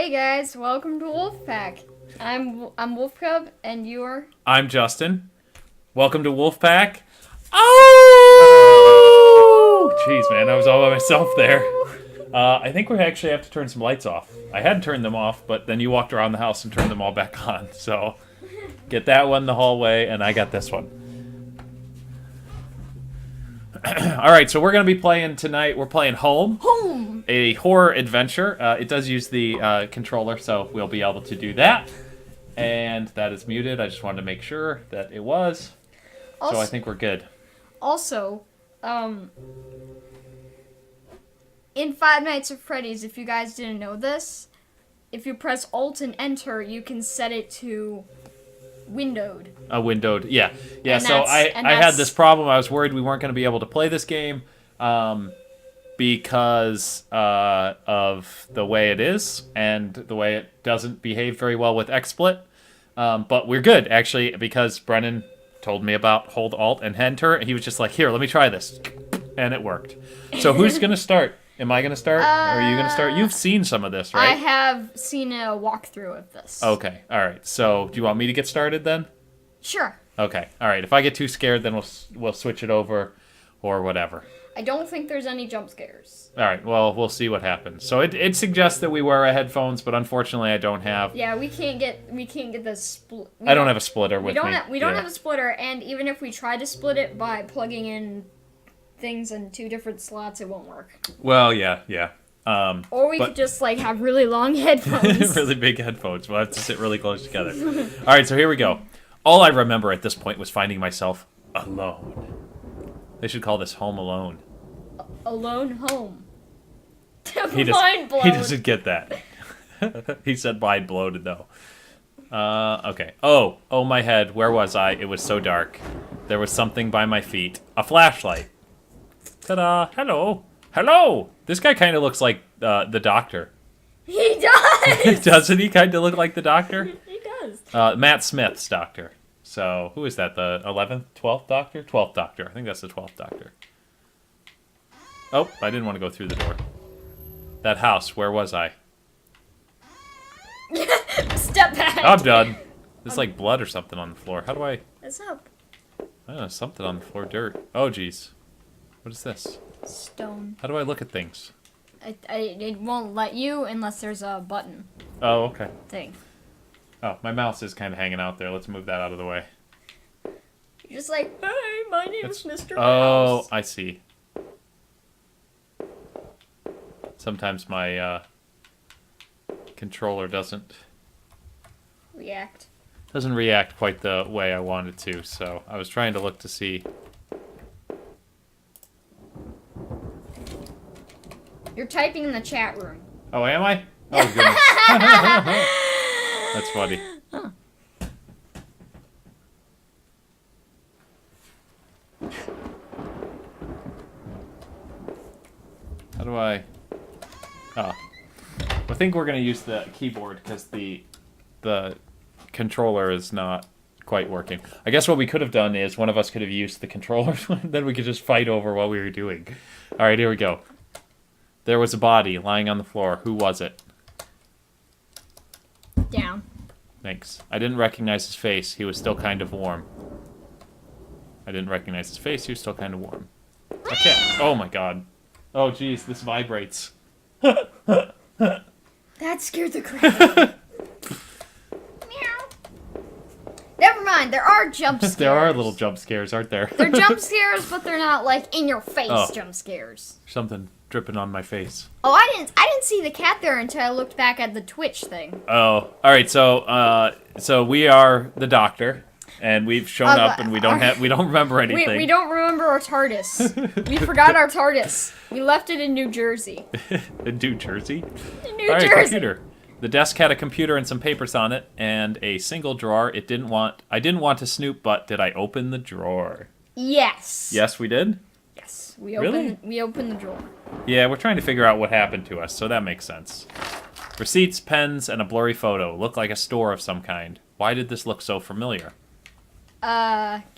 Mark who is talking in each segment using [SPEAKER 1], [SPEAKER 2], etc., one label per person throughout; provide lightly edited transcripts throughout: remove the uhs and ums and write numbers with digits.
[SPEAKER 1] Hey guys, welcome to Wolfpack. I'm Wolf Cub, and you're.
[SPEAKER 2] I'm Justin. Welcome to Wolfpack. Oh! Jeez, man, I was all by myself there. I think we actually have to turn some lights off. I had turned them off, but then you walked around the house and turned them all back on. So, get that one in the hallway, and I got this one. Alright, so we're going to be playing tonight. We're playing Home. A horror adventure. It does use the controller, so we'll be able to do that. And that is muted. I just wanted to make sure that it was.
[SPEAKER 1] Also,
[SPEAKER 2] So I think we're good.
[SPEAKER 1] Also, in Five Nights at Freddy's, if you guys didn't know this, if you press Alt and Enter, you can set it to windowed.
[SPEAKER 2] Windowed, yeah. Yeah,
[SPEAKER 1] And
[SPEAKER 2] so
[SPEAKER 1] that's-
[SPEAKER 2] I had this problem. I was worried we weren't going to be able to play this game because of the way it is and the way it doesn't behave very well with XSplit. But we're good, actually, because Brennan told me about Hold Alt and Enter, and he was just like, here, let me try this. And it worked. So who's going to start? Am I going to start? Or are you going to start? You've seen some of this, right?
[SPEAKER 1] I have seen a walkthrough of this.
[SPEAKER 2] Okay, all right. So do you want me to get started then?
[SPEAKER 1] Sure.
[SPEAKER 2] Okay, all right. If I get too scared, then we'll switch it over or whatever.
[SPEAKER 1] I don't think there's any jump scares.
[SPEAKER 2] All right, well, we'll see what happens. So it suggests that we wear our headphones, but unfortunately I don't have...
[SPEAKER 1] Yeah, we can't get the split.
[SPEAKER 2] I don't have a splitter with me.
[SPEAKER 1] We don't have a splitter, and even if we try to split it by plugging in things in two different slots, it won't work.
[SPEAKER 2] Well, yeah.
[SPEAKER 1] Or we could just, like, have really long headphones.
[SPEAKER 2] Really big headphones. We'll have to sit really close together. All right, so here we go. All I remember at this point was finding myself alone. They should call this Home Alone.
[SPEAKER 1] Alone home.
[SPEAKER 2] He
[SPEAKER 1] Mind blown.
[SPEAKER 2] doesn't get that. He said mind bloated, though. Okay. Oh, my head. Where was I? It was so dark. There was something by my feet. A flashlight. Ta-da. Hello. This guy kind of looks like the doctor.
[SPEAKER 1] He does!
[SPEAKER 2] Doesn't he kind of look like the doctor?
[SPEAKER 1] He does.
[SPEAKER 2] Matt Smith's doctor. So, who is that? The 11th? 12th doctor? 12th doctor. I think that's the 12th doctor. Oh, I didn't want to go through the door. That house. Where was I?
[SPEAKER 1] Step back.
[SPEAKER 2] I'm done. There's like blood or something on the floor. How do I...
[SPEAKER 1] What's up?
[SPEAKER 2] I don't know, something on the floor. Dirt. Oh, jeez. What is this?
[SPEAKER 1] Stone.
[SPEAKER 2] How do I look at things?
[SPEAKER 1] It won't let you unless there's a button
[SPEAKER 2] Oh, okay.
[SPEAKER 1] thing.
[SPEAKER 2] Oh, my mouse is kind of hanging out there. Let's move that out of the way.
[SPEAKER 1] You're just like, hey, my name is Mr.
[SPEAKER 2] Oh,
[SPEAKER 1] Mouse.
[SPEAKER 2] I see. Sometimes my controller doesn't
[SPEAKER 1] React.
[SPEAKER 2] react quite the way I wanted to, so I was trying to look to see.
[SPEAKER 1] You're typing in the chat room.
[SPEAKER 2] Oh, am I? Oh, goodness. That's funny.
[SPEAKER 1] Huh.
[SPEAKER 2] How do I... Oh. I think we're going to use the keyboard because the controller is not quite working. I guess what we could have done is one of us could have used the controller, then we could just fight over what we were doing. All right, here we go. There was a body lying on the floor. Who was it?
[SPEAKER 1] Down.
[SPEAKER 2] Thanks. I didn't recognize his face. He was still kind of warm. I didn't recognize his face. He was still kind of warm. I can't. Oh, my God. Oh, geez. This vibrates.
[SPEAKER 1] That scared the crap out of me. Meow. Never mind, there are jump scares.
[SPEAKER 2] There are little jump scares, aren't there?
[SPEAKER 1] They're jump scares, but they're not like in your face jump scares.
[SPEAKER 2] Something dripping on my face.
[SPEAKER 1] Oh, I didn't see the cat there until I looked back at the Twitch thing.
[SPEAKER 2] Oh, all right. So we are the doctor, and we've shown up, and we don't remember anything.
[SPEAKER 1] We don't remember our TARDIS. We forgot our TARDIS. We left it in New Jersey.
[SPEAKER 2] In New Jersey.
[SPEAKER 1] In New
[SPEAKER 2] All right,
[SPEAKER 1] Jersey.
[SPEAKER 2] computer. The desk had a computer and some papers on it, and a single drawer. I didn't want to snoop, but did I open the drawer?
[SPEAKER 1] Yes.
[SPEAKER 2] Yes, we did.
[SPEAKER 1] Yes. We opened.
[SPEAKER 2] Really?
[SPEAKER 1] We opened the drawer.
[SPEAKER 2] Yeah, we're trying to figure out what happened to us, so that makes sense. Receipts, pens, and a blurry photo. Look like a store of some kind. Why did this look so familiar?
[SPEAKER 1] Can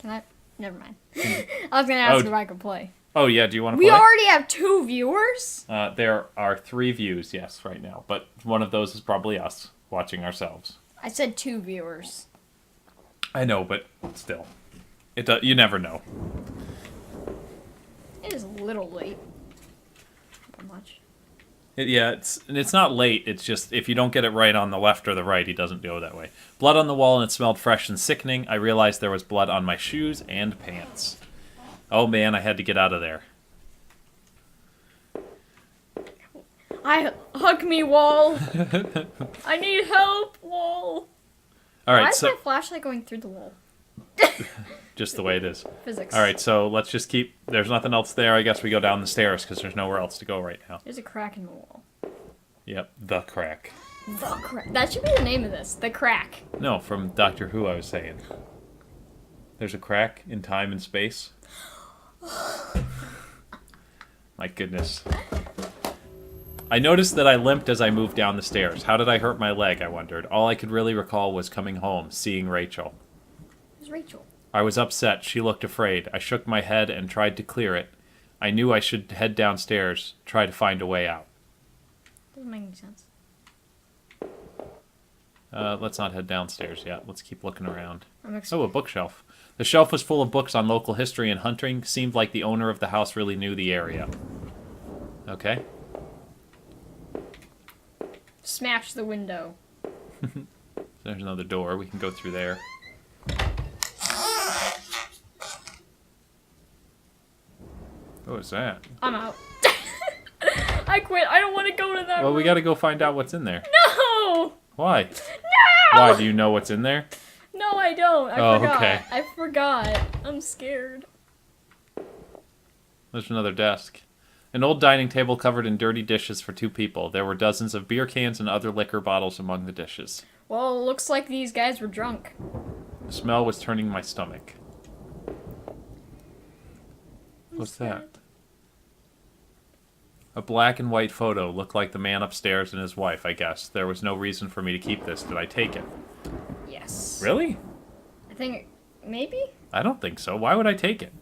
[SPEAKER 1] I? Never mind. I was gonna ask if I could play.
[SPEAKER 2] Oh, yeah, do you want to
[SPEAKER 1] We
[SPEAKER 2] play?
[SPEAKER 1] already have 2 viewers?
[SPEAKER 2] There are 3 views, yes, right now. But one of those is probably us watching ourselves.
[SPEAKER 1] I said 2 viewers.
[SPEAKER 2] I know, but still. You never know.
[SPEAKER 1] It is a little late. Not much.
[SPEAKER 2] It's not late. It's just if you don't get it right on the left or the right, he doesn't go that way. Blood on the wall, and it smelled fresh and sickening. I realized there was blood on my shoes and pants. Oh man, I had to get out of there.
[SPEAKER 1] Hug me, Wall. I need help, Wall.
[SPEAKER 2] All right,
[SPEAKER 1] Why is
[SPEAKER 2] so
[SPEAKER 1] my flashlight going through the wall?
[SPEAKER 2] just the way it is.
[SPEAKER 1] Physics.
[SPEAKER 2] All right, so let's just keep. There's nothing else there. I guess we go down the stairs because there's nowhere else to go right now.
[SPEAKER 1] There's a crack in the wall.
[SPEAKER 2] Yep, the crack.
[SPEAKER 1] The crack. That should be the name of this. The crack.
[SPEAKER 2] No, from Doctor Who, I was saying. There's a crack in time and space. My goodness. I noticed that I limped as I moved down the stairs. How did I hurt my leg, I wondered. All I could really recall was coming home, seeing Rachel.
[SPEAKER 1] Who's Rachel?
[SPEAKER 2] I was upset. She looked afraid. I shook my head and tried to clear it. I knew I should head downstairs, try to find a way out.
[SPEAKER 1] Doesn't make any sense.
[SPEAKER 2] Let's not head downstairs yet. Let's keep looking around.
[SPEAKER 1] I'm
[SPEAKER 2] Oh, a bookshelf. The shelf was full of books on local history and hunting. Seemed like the owner of the house really knew the area. Okay.
[SPEAKER 1] Smash the window.
[SPEAKER 2] There's another door. We can go through there. What was that?
[SPEAKER 1] I'm out. I quit. I don't want to go to that
[SPEAKER 2] Well, we
[SPEAKER 1] room.
[SPEAKER 2] gotta go find out what's in there.
[SPEAKER 1] No!
[SPEAKER 2] Why?
[SPEAKER 1] No!
[SPEAKER 2] Why? Do you know what's in there?
[SPEAKER 1] No, I don't. I
[SPEAKER 2] Oh,
[SPEAKER 1] forgot.
[SPEAKER 2] okay.
[SPEAKER 1] I forgot. I'm scared.
[SPEAKER 2] There's another desk. An old dining table covered in dirty dishes for 2 people. There were dozens of beer cans and other liquor bottles among the dishes.
[SPEAKER 1] Well, it looks like these guys were drunk.
[SPEAKER 2] The smell was turning my stomach. What's that? A black and white photo looked like the man upstairs and his wife, I guess. There was no reason for me to keep this. Did I take it?
[SPEAKER 1] Yes.
[SPEAKER 2] Really?
[SPEAKER 1] I think maybe?
[SPEAKER 2] I don't think so. Why would I take it?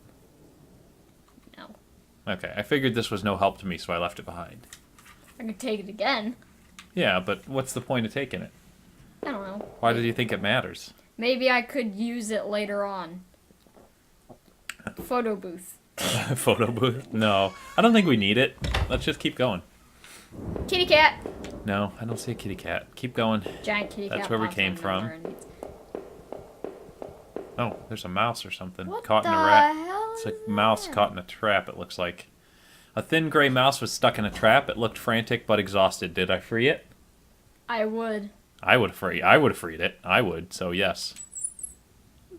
[SPEAKER 1] No.
[SPEAKER 2] Okay, I figured this was no help to me, so I left it behind.
[SPEAKER 1] I could take it again.
[SPEAKER 2] Yeah, but what's the point of taking it?
[SPEAKER 1] I don't know.
[SPEAKER 2] Why do you think it matters?
[SPEAKER 1] Maybe I could use it later on. Photo booth.
[SPEAKER 2] Photo booth? No, I don't think we need it. Let's just keep going.
[SPEAKER 1] Kitty cat.
[SPEAKER 2] No, I don't see a kitty cat. Keep going.
[SPEAKER 1] Giant kitty cat.
[SPEAKER 2] That's where we
[SPEAKER 1] pops
[SPEAKER 2] came
[SPEAKER 1] out of
[SPEAKER 2] from.
[SPEAKER 1] nowhere and it's-
[SPEAKER 2] Oh, there's a mouse or something
[SPEAKER 1] What
[SPEAKER 2] caught in
[SPEAKER 1] the
[SPEAKER 2] a rat.
[SPEAKER 1] hell
[SPEAKER 2] It's
[SPEAKER 1] is
[SPEAKER 2] a mouse
[SPEAKER 1] that?
[SPEAKER 2] caught in a trap, it looks like. A thin gray mouse was stuck in a trap. It looked frantic but exhausted. Did I free it?
[SPEAKER 1] I would.
[SPEAKER 2] I would have freed it. I would, so yes.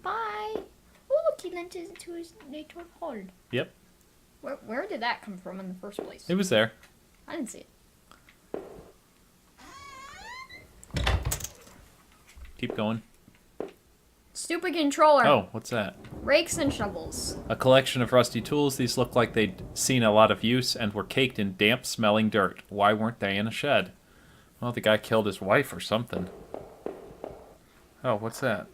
[SPEAKER 1] Bye. Oh, look, he lent it into his nature hole.
[SPEAKER 2] Yep,
[SPEAKER 1] Where did that come from in the first place?
[SPEAKER 2] it was there.
[SPEAKER 1] I didn't see it.
[SPEAKER 2] Keep going.
[SPEAKER 1] Stupid controller.
[SPEAKER 2] Oh, what's that?
[SPEAKER 1] Rakes and shovels.
[SPEAKER 2] A collection of rusty tools. These looked like they'd seen a lot of use and were caked in damp smelling dirt. Why weren't they in a shed? Well, the guy killed his wife or something. Oh, what's that?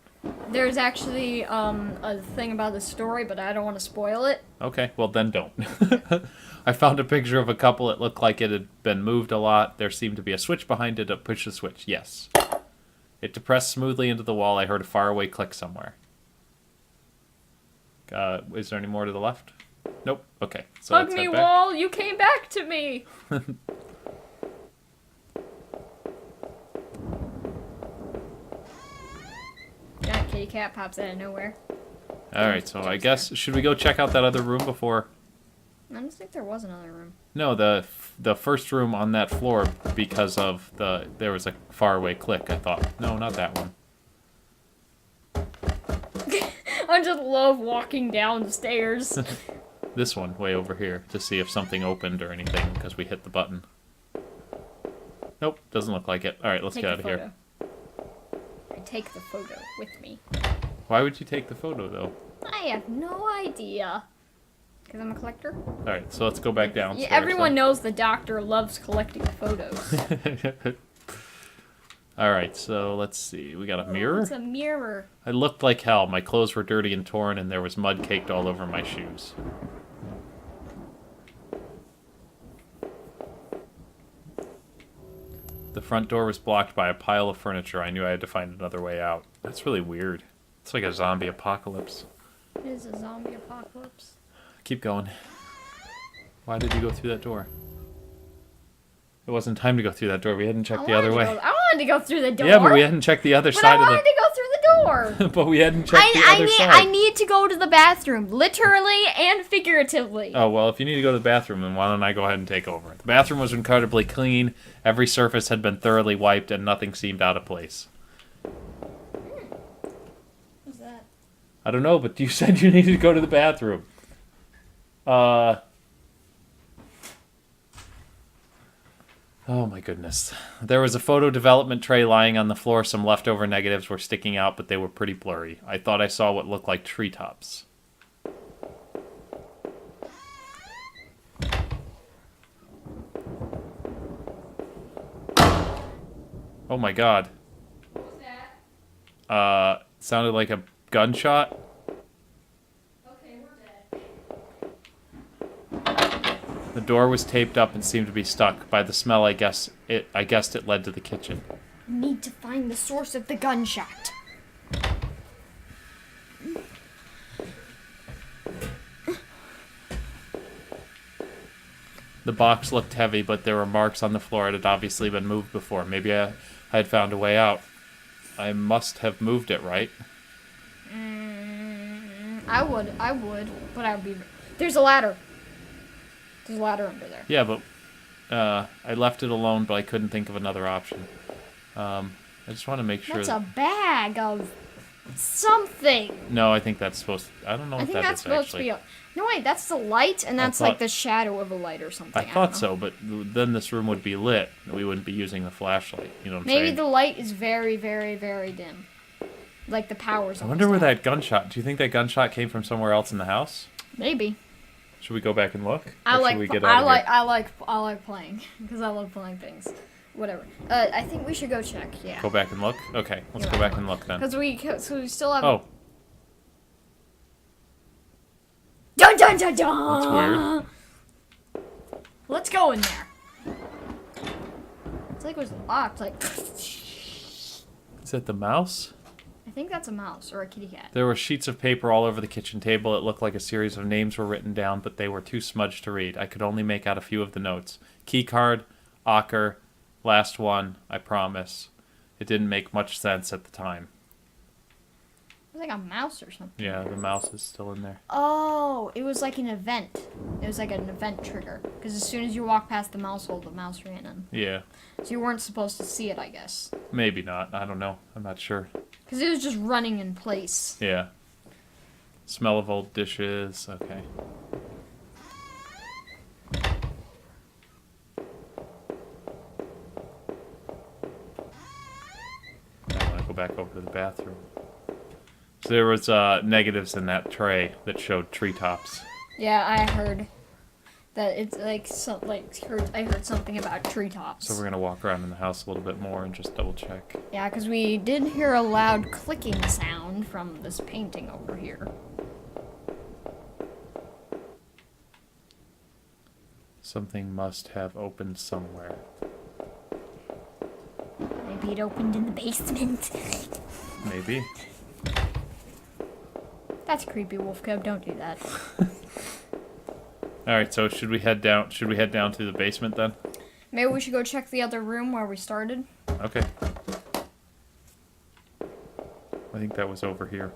[SPEAKER 1] There's actually a thing about the story, but I don't want to spoil it.
[SPEAKER 2] Okay, well then don't. I found a picture of a couple. It looked like it had been moved a lot. There seemed to be a switch behind it. Push the switch. Yes. It depressed smoothly into the wall. I heard a faraway click somewhere. Is there any more to the left? Nope. Okay. So
[SPEAKER 1] Hug
[SPEAKER 2] let's
[SPEAKER 1] me,
[SPEAKER 2] head back.
[SPEAKER 1] wall. You came back to me. Giant kitty cat pops out of nowhere.
[SPEAKER 2] All right. So I guess should we go check out that other room before?
[SPEAKER 1] I don't think there was another room.
[SPEAKER 2] No, the first room on that floor because of there was a faraway click. I thought no, not that one.
[SPEAKER 1] I just love walking down the stairs.
[SPEAKER 2] This one way over here to see if something opened or anything because we hit the button. Nope, doesn't look like it. All right, let's
[SPEAKER 1] Take
[SPEAKER 2] get out
[SPEAKER 1] the
[SPEAKER 2] of here.
[SPEAKER 1] photo. I take the photo with me.
[SPEAKER 2] Why would you take the photo though?
[SPEAKER 1] I have no idea. Because I'm a collector.
[SPEAKER 2] All right, so let's go back downstairs.
[SPEAKER 1] Yeah, everyone knows the doctor loves collecting photos.
[SPEAKER 2] knows. All right, so let's see. We got a mirror.
[SPEAKER 1] It's a mirror.
[SPEAKER 2] I looked like hell. My clothes were dirty and torn, and there was mud caked all over my shoes. The front door was blocked by a pile of furniture. I knew I had to find another way out. That's really weird. It's like a zombie apocalypse.
[SPEAKER 1] It is a zombie apocalypse.
[SPEAKER 2] Keep going. Why did you go through that door? It wasn't time to go through that door. We hadn't checked the other way.
[SPEAKER 1] I wanted to go through the door.
[SPEAKER 2] Yeah, but we hadn't checked the other side
[SPEAKER 1] I
[SPEAKER 2] of
[SPEAKER 1] wanted to go through the door.
[SPEAKER 2] But we hadn't checked the other side.
[SPEAKER 1] I need to go to the bathroom, literally and figuratively.
[SPEAKER 2] Oh, well, if you need to go to the bathroom, then why don't I go ahead and take over? The bathroom was incredibly clean. Every surface had been thoroughly wiped, and nothing seemed out of place.
[SPEAKER 1] What's that?
[SPEAKER 2] I don't know, but you said you needed to go to the bathroom. Oh my goodness. There was a photo development tray lying on the floor. Some leftover negatives were sticking out, but they were pretty blurry. I thought I saw what looked like treetops. Oh my god.
[SPEAKER 1] What was that?
[SPEAKER 2] Sounded like a gunshot.
[SPEAKER 1] Okay, we're dead.
[SPEAKER 2] The door was taped up and seemed to be stuck. By the smell, I guessed it led to the kitchen.
[SPEAKER 1] Need to find the source of the gunshot.
[SPEAKER 2] The box looked heavy, but there were marks on the floor. It had obviously been moved before. Maybe I had found a way out. I must have moved it, right?
[SPEAKER 1] I would, but I would be... There's a ladder. There's a ladder under there.
[SPEAKER 2] Yeah, but I left it alone, but I couldn't think of another option. I just want to make sure...
[SPEAKER 1] That's a bag of something.
[SPEAKER 2] No, I think that's supposed to... I don't know
[SPEAKER 1] I
[SPEAKER 2] what
[SPEAKER 1] think
[SPEAKER 2] that
[SPEAKER 1] that's
[SPEAKER 2] is,
[SPEAKER 1] supposed
[SPEAKER 2] actually.
[SPEAKER 1] to be a... No, wait, that's the light, and that's like the shadow of a light or something.
[SPEAKER 2] I thought so, but then this room would be lit. We wouldn't be using the flashlight. You know what I'm saying?
[SPEAKER 1] Maybe the light is very, very, very dim. Like the power's
[SPEAKER 2] I wonder where that gunshot... Do you think that gunshot came from somewhere else in the house?
[SPEAKER 1] Maybe.
[SPEAKER 2] Should we go back and look?
[SPEAKER 1] I
[SPEAKER 2] Or
[SPEAKER 1] like
[SPEAKER 2] should we get out of here?
[SPEAKER 1] I like playing because I love playing things. Whatever. I think we should go check. Yeah.
[SPEAKER 2] Go back and look? Okay, let's
[SPEAKER 1] Yeah.
[SPEAKER 2] go back and look then.
[SPEAKER 1] Because we still have.
[SPEAKER 2] Oh,
[SPEAKER 1] Dun dun dun dun.
[SPEAKER 2] that's weird.
[SPEAKER 1] Let's go in there. It's like it was locked. Like.
[SPEAKER 2] Is that the mouse?
[SPEAKER 1] I think that's a mouse or a kitty cat.
[SPEAKER 2] There were sheets of paper all over the kitchen table. It looked like a series of names were written down, but they were too smudged to read. I could only make out a few of the notes. Keycard, Ocker, last one, I promise. It didn't make much sense at the time.
[SPEAKER 1] It was like a mouse or something.
[SPEAKER 2] Yeah, the mouse is still in there.
[SPEAKER 1] Oh, it was like an event. It was like an event trigger. Because as soon as you walk past the mouse hole, the mouse ran in.
[SPEAKER 2] Yeah,
[SPEAKER 1] So you weren't supposed to see it, I guess.
[SPEAKER 2] maybe not. I don't know. I'm not sure.
[SPEAKER 1] Because it was just running in place.
[SPEAKER 2] Yeah. Smell of old dishes. Okay. I want to go back over to the bathroom. So there was negatives in that tray that showed treetops.
[SPEAKER 1] Yeah, I heard that it's like I heard something about treetops.
[SPEAKER 2] So we're gonna walk around in the house a little bit more and just double check.
[SPEAKER 1] Yeah, because we did hear a loud clicking sound from this painting over here.
[SPEAKER 2] Something must have opened somewhere.
[SPEAKER 1] Maybe it opened in the basement.
[SPEAKER 2] Maybe.
[SPEAKER 1] That's creepy, Wolf Cub. Don't do that.
[SPEAKER 2] All right. So should we head down? Should we head down to the basement then?
[SPEAKER 1] Maybe we should go check the other room where we started.
[SPEAKER 2] Okay. I think that was over here.